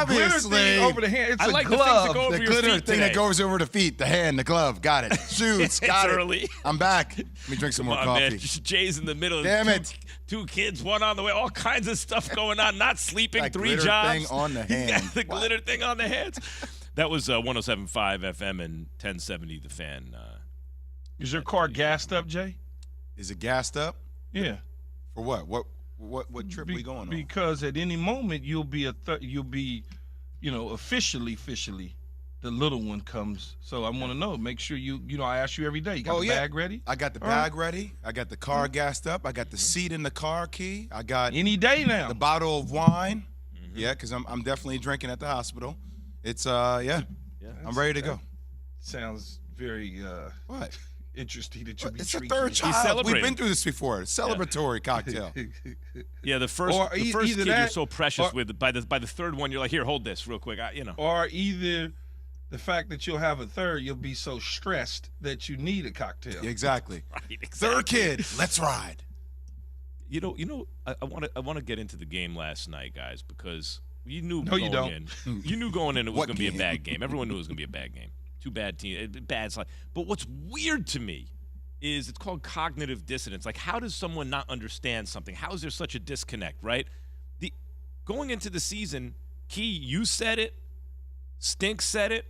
glitter thing over the hand. It's a glove. The glitter thing that goes over the feet, the hand, the glove. Got it. Shoes. Got it. Early. I'm back. Let me drink some more coffee. Man. Jay's in the middle. Damn it. Two kids, one on the way. All kinds of stuff going on. Not sleeping. That 3 glitter jobs. thing on the hand. The glitter thing on the hands. That was 107.5 FM and 1070 The Fan. Is your car gassed up, Jay? Is it gassed up? Yeah. For what? What trip we going on? Because at any moment you'll be officially the little one comes. So I want to know. Make sure I ask you every day. You got the bag ready? I got the bag ready. I got the car gassed up. I got the seat in the car key. I got any day now. The bottle of wine. Mm-hmm. Yeah, because I'm definitely drinking at the hospital. It's I'm ready to go. Sounds very what? Interesting that you'll be it's a drinking. third child. We've been through this before. Celebratory cocktail. Yeah, the first kid you're so precious with. By the third one, you're like, here, hold this real quick. Or either the fact that you'll have a third, you'll be so stressed that you need a cocktail. Exactly. Right, exactly. Third kid, let's ride. I want to get into the game last night, guys, because you knew you knew going in it was going to be a bad game. Everyone knew it was going to be a bad game. Two bad teams, bad slide. But what's weird to me is it's called cognitive dissonance. Like, how does someone not understand something? How is there such a disconnect, right? Going into the season, Key, you said it. Stink said it.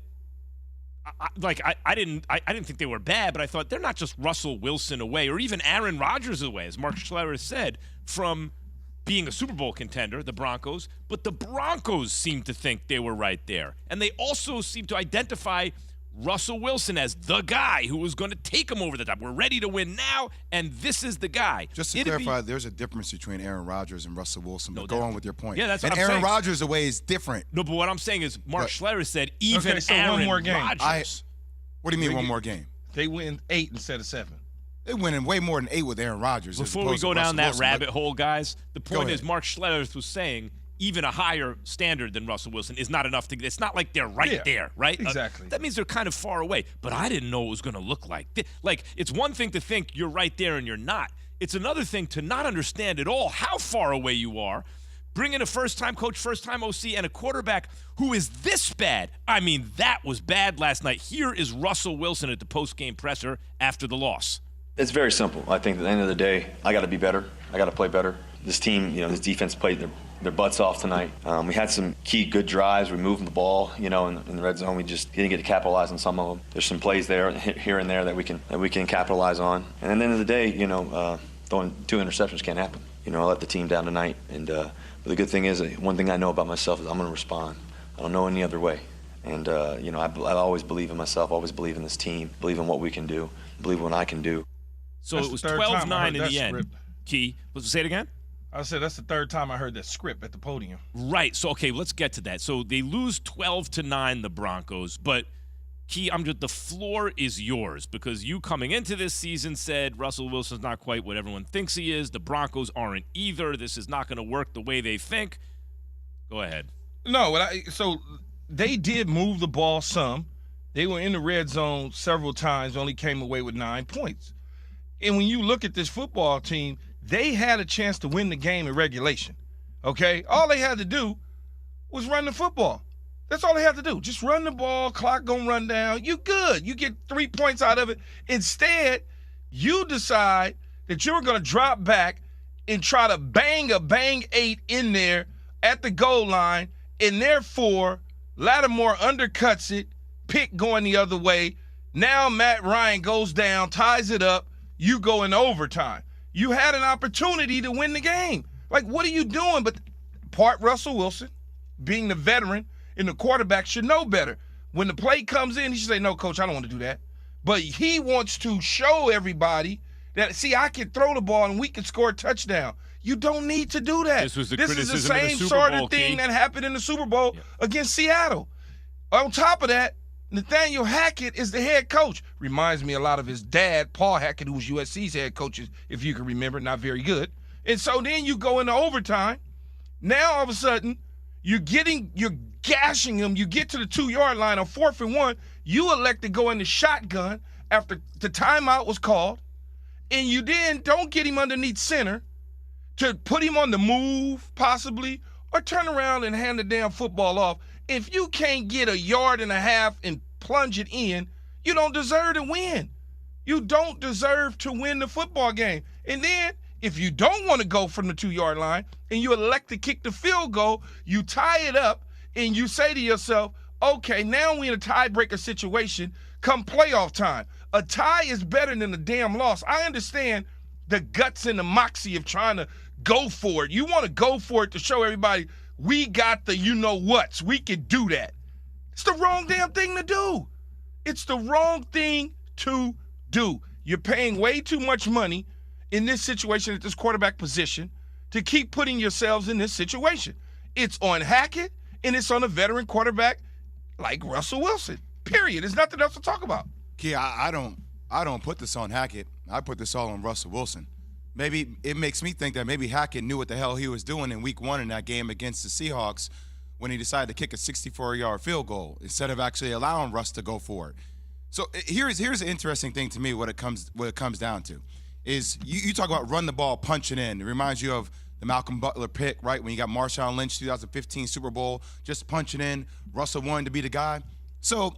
I didn't think they were bad, but I thought they're not just Russell Wilson away or even Aaron Rodgers away, as Mark Schlereth said, from being a Super Bowl contender, the Broncos, but the Broncos seem to think they were right there. And they also seem to identify Russell Wilson as the guy who was going to take him over the top. We're ready to win now, and this is the guy. Just to clarify, there's a difference between Aaron Rodgers and Russell Wilson, but go on with your point. Yeah, that's what I'm saying. And Aaron saying. Rodgers away is different. No, but what I'm saying is Mark Schlereth said even so Aaron one more game. Rodgers. What do you mean one more game? They win 8 instead of 7. They winning way more than 8 with Aaron Rodgers. Before we go down that rabbit hole, guys, the point is Mark Schlereth was saying even a higher standard than Russell Wilson is not enough to – it's not like they're right there, right? Exactly. That means they're kind of far away. But I didn't know it was going to look like this. Like, it's one thing to think you're right there and you're not. It's another thing to not understand at all how far away you are. Bring in a first-time coach, first-time OC, and a quarterback who is this bad. I mean, that was bad last night. Here is Russell Wilson at the post-game presser after the loss. It's very simple. I think at the end of the day, I got to be better. I got to play better. This team, this defense played their butts off tonight. We had some key good drives. We moved the ball, in the red zone. We just didn't get to capitalize on some of them. There's some plays there, here and there that we can capitalize on. And at the end of the day, throwing 2 interceptions can't happen. I let the team down tonight. And but the good thing is, one thing I know about myself is I'm going to respond. I don't know any other way. And I always believe in myself. Always believe in this team. Believe in what we can do. Believe in what I can do. So it was 12-9 in the end. Key, say it again? I said that's the third time I heard that script at the podium. Right. So, okay, let's get to that. So they lose 12-9, the Broncos. But, Key, the floor is yours because you coming into this season said Russell Wilson's not quite what everyone thinks he is. The Broncos aren't either. This is not going to work the way they think. Go ahead. No, so they did move the ball some. They were in the red zone several times, only came away with 9 points. And when you look at this football team, they had a chance to win the game in regulation, okay? All they had to do was run the football. That's all they had to do. Just run the ball, clock gonna run down. You good. You get 3 points out of it. Instead, you decide that you're going to drop back and try to bang 8 in there at the goal line, and therefore Lattimore undercuts it, pick going the other way. Now Matt Ryan goes down, ties it up. You go in overtime. You had an opportunity to win the game. Like, what are you doing? But part Russell Wilson, being the veteran, and the quarterback should know better. When the play comes in, he should say, no, coach, I don't want to do that. But he wants to show everybody that, see, I can throw the ball and we can score a touchdown. You don't need to do that. This is the same sort of thing that happened in the Super Bowl against Seattle. On top of that, Nathaniel Hackett is the head coach. Reminds me a lot of his dad, Paul Hackett, who was USC's head coach, if you can remember, not very good. And so then you go into overtime. Now all of a sudden, you're gashing him. You get to the 2-yard line on 4th and 1. You elect to go in the shotgun after the timeout was called. And you then don't get him underneath center to put him on the move, possibly, or turn around and hand the damn football off. If you can't get a yard and a half and plunge it in, you don't deserve to win. You don't deserve to win the football game. And then if you don't want to go from the 2-yard line and you elect to kick the field goal, you tie it up and you say to yourself, okay, now we're in a tiebreaker situation come playoff time. A tie is better than a damn loss. I understand the guts and the moxie of trying to go for it. You want to go for it to show everybody we got the you-know-whats. We can do that. It's the wrong damn thing to do. It's the wrong thing to do. You're paying way too much money in this situation at this quarterback position to keep putting yourselves in this situation. It's on Hackett, and it's on a veteran quarterback like Russell Wilson. Period. There's nothing else to talk about. Key, I don't put this on Hackett. I put this all on Russell Wilson. Maybe it makes me think that maybe Hackett knew what the hell he was doing in week 1 in that game against the Seahawks when he decided to kick a 64-yard field goal instead of actually allowing Russ to go for it. So here's an interesting thing to me. What it comes down to is you talk about run the ball, punch it in. It reminds you of the Malcolm Butler pick, right? When you got Marshawn Lynch, 2015 Super Bowl, just punch it in. Russell wanted to be the guy. So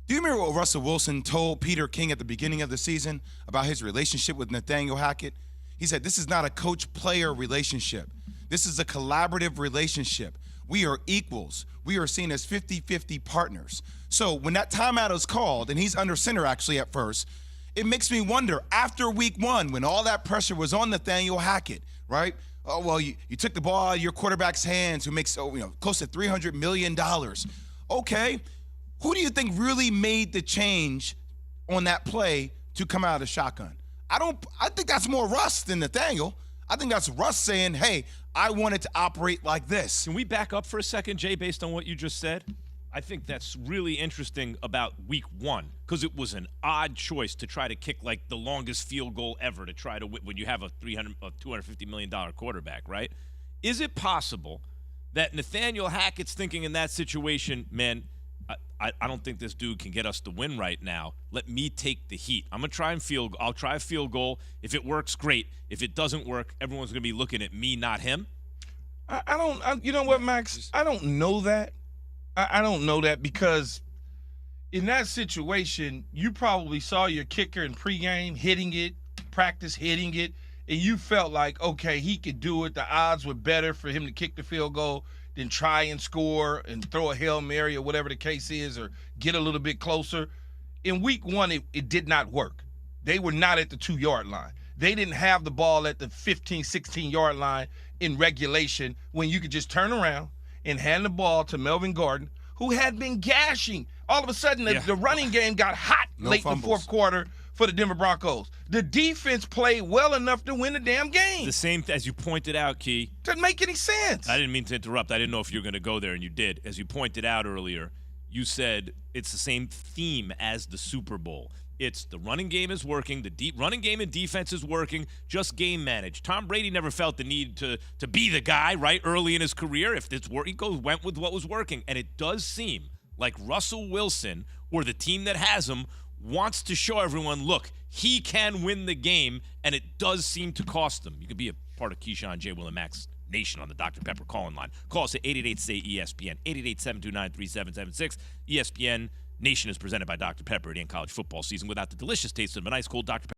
do you remember what Russell Wilson told Peter King at the beginning of the season about his relationship with Nathaniel Hackett? He said, this is not a coach-player relationship. This is a collaborative relationship. We are equals. We are seen as 50-50 partners. So when that timeout is called, and he's under center actually at first, it makes me wonder, after week 1, when all that pressure was on Nathaniel Hackett, right? Oh, well, you took the ball out of your quarterback's hands who makes close to $300 million. Okay. Who do you think really made the change on that play to come out of the shotgun? I think that's more Russ than Nathaniel. I think that's Russ saying, hey, I want it to operate like this. Can we back up for a second, Jay, based on what you just said? I think that's really interesting about week 1 because it was an odd choice to try to kick like the longest field goal ever to try to win when you have a $250 million quarterback, right? Is it possible that Nathaniel Hackett's thinking in that situation, man, I don't think this dude can get us the win right now. Let me take the heat. I'll try a field goal. If it works, great. If it doesn't work, everyone's going to be looking at me, not him. You know what, Max? I don't know that. I don't know that because in that situation, you probably saw your kicker in pregame hitting it, practice hitting it, and you felt like, okay, he could do it. The odds were better for him to kick the field goal than try and score and throw a Hail Mary or whatever the case is or get a little bit closer. In week 1, it did not work. They were not at the 2-yard line. They didn't have the ball at the 15, 16-yard line in regulation when you could just turn around and hand the ball to Melvin Gordon, who had been gashing. All of a sudden, the running game got hot late in the fourth quarter for the Denver Broncos. The defense played well enough to win the damn game. The same, as you pointed out, Key. Doesn't make any sense. I didn't mean to interrupt. I didn't know if you were going to go there, and you did. As you pointed out earlier, you said it's the same theme as the Super Bowl. It's the running game is working, the deep running game and defense is working, just game managed. Tom Brady never felt the need to be the guy, right, early in his career. If it's working, went with what was working. And it does seem like Russell Wilson or the team that has him wants to show everyone, look, he can win the game, and it does seem to cost them. You can be a part of Keyshawn, J. Will, and Max Nation on the Dr. Pepper call-in line. Call us at 888-SAY-ESPN, 888-729-3776. ESPN Nation is presented by Dr. Pepper. It ain't college football season without the delicious taste of an ice cold Dr. Pepper.